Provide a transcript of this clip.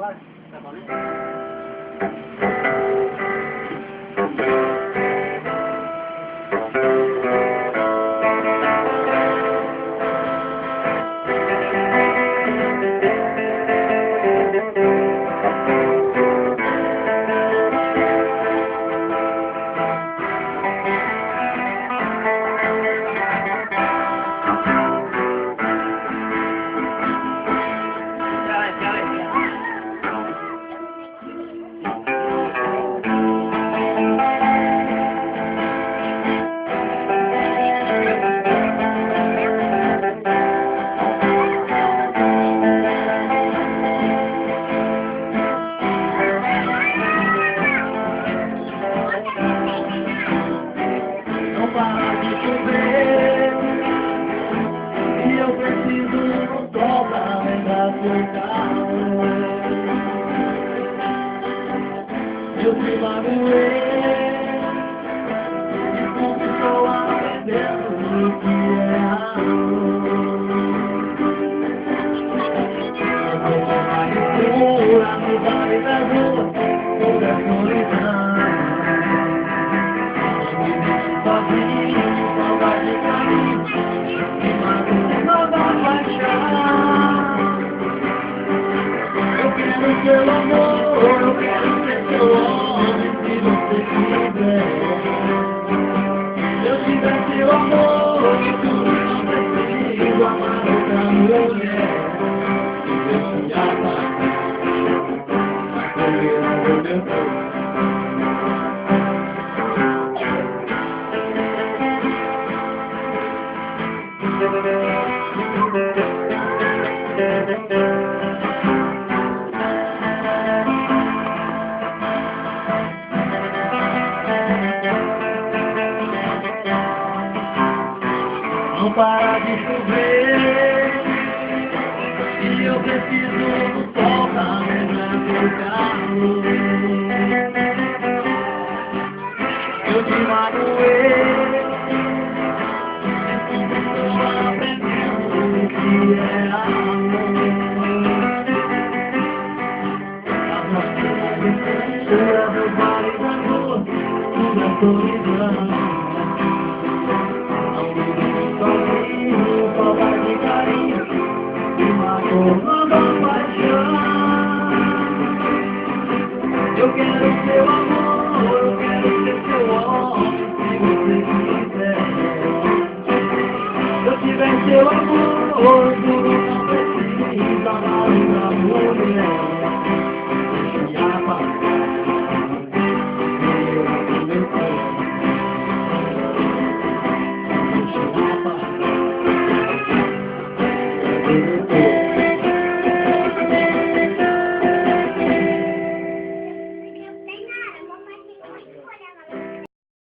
agora? Tá valendo? Para de chover, e eu preciso um sol pra lembrar seu carro. Eu te magoei, desculpe, estou aprendendo o que é errado. Eu tô mais escura no vale da rua, toda a solidão. Sozinho, saudade de carinho, me matou da paixão. Eu quero seu amor, eu quero ser seu homem, se você quiser. Se eu tiver seu amor, e tudo não preciso amar outra mulher. Eu te amar, mas correr no meu tempo. Não para de chover, e eu preciso do sol pra lembrar meu carro. Eu te magoei, estou aprendendo o que é amor. A nossa mistura do vale da rua, tudo é solidão. Sozinho, saudade de carinho, me matou.